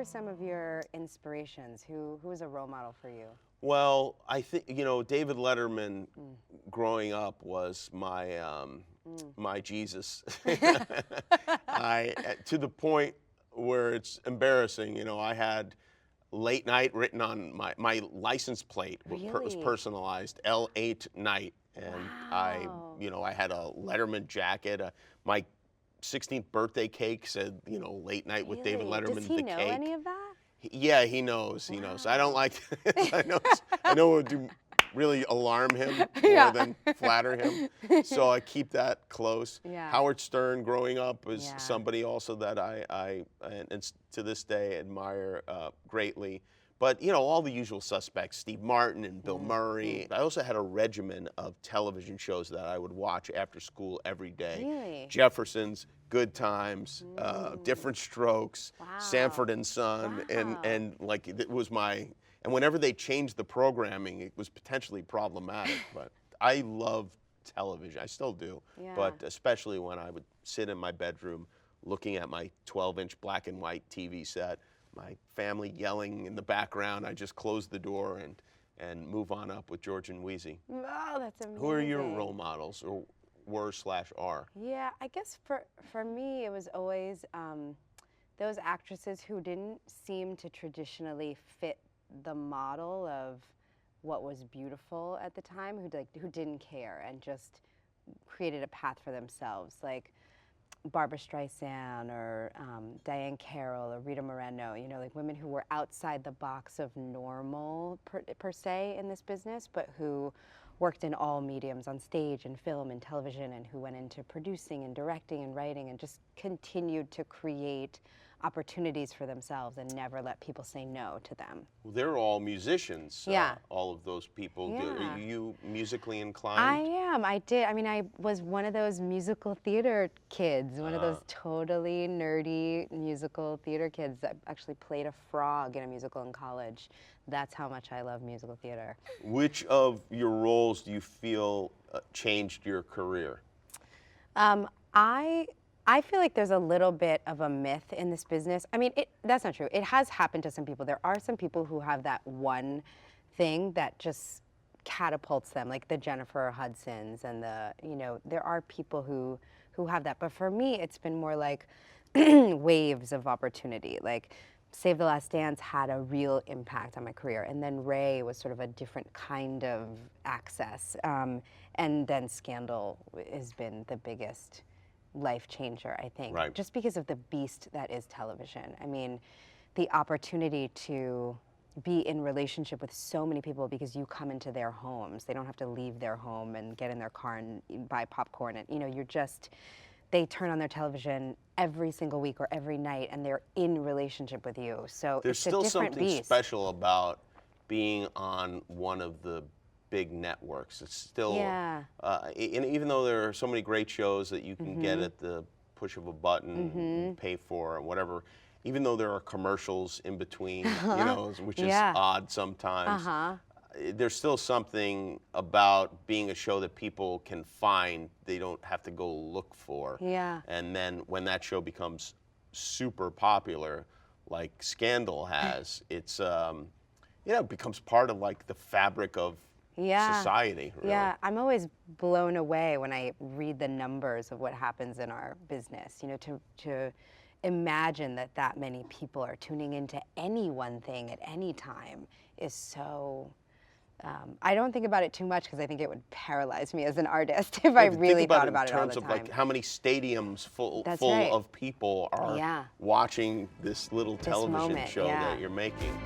were some of your inspirations? Who was a role model for you? Well, I think, David Letterman growing up was my my Jesus. To the point where it's embarrassing. I had late night written on my license plate. Was Really? personalized L8 night, and Wow. I had a Letterman jacket. My 16th birthday cake said late night with David Really? Letterman. Does he the know cake. any of that? Yeah, he knows. He knows. I don't Wow. like. I know it would really alarm him more Yeah. than flatter him. So I keep that close. Yeah. Howard Stern, growing up, was Yeah. somebody also that I to this day admire greatly. But all the usual suspects: Steve Martin and Bill Murray. I also had a regimen of television shows that I would watch after school every day. Really? Jefferson's, Good Times, Different Strokes, Wow. Sanford and Son, and like it was my. And whenever they changed the programming, it was potentially problematic. But I love television. I still do. Yeah. But especially when I would sit in my bedroom looking at my 12-inch black and white TV set, my family yelling in the background, I just close the door and move on up with George and Wheezy. Oh, that's amazing. Who are your role models, or were/are? Yeah, I guess for me, it was always those actresses who didn't seem to traditionally fit the model of what was beautiful at the time, who didn't care and just created a path for themselves, like Barbara Streisand or Diane Carroll or Rita Moreno, like women who were outside the box of normal per se in this business, but who worked in all mediums, on stage and film and television, and who went into producing and directing and writing and just continued to create opportunities for themselves and never let people say no to them. Well, they're all musicians. Yeah. All of those people. Yeah. Are you musically inclined? I am. I did. I mean, I was one of those musical theater kids, one of those totally nerdy musical theater kids that actually played a frog in a musical in college. That's how much I love musical theater. Which of your roles do you feel changed your career? I feel like there's a little bit of a myth in this business. I mean, that's not true. It has happened to some people. There are some people who have that one thing that just catapults them, like the Jennifer Hudsons and there are people who have that. But for me, it's been more like waves of opportunity. Like Save the Last Dance had a real impact on my career. And then Ray was sort of a different kind of access. And then Scandal has been the biggest life changer, I think, Right. just because of the beast that is television. I mean, the opportunity to be in relationship with so many people because you come into their homes. They don't have to leave their home and get in their car and buy popcorn. And, they turn on their television every single week or every night, and they're in relationship with you. So There's it's a still different something beast. special about being on one of the big networks. It's still, Yeah. even though there are so many great shows that you can get at the push of a button, and pay for, or whatever, even though there are commercials in between, which is Yeah. odd sometimes, there's still something about being a show that people can find. They don't have to go look for. Yeah. And then when that show becomes super popular, like Scandal has, it's, it becomes part of like the fabric of society. Really. Yeah, I'm always blown away when I read the numbers of what happens in our business. To imagine that many people are tuning into any one thing at any time is so. I don't think about it too much because I think it would paralyze me as an artist if I really thought about it all the in terms of time. like how many stadiums full right. of people are watching this little television moment, show yeah. that you're making.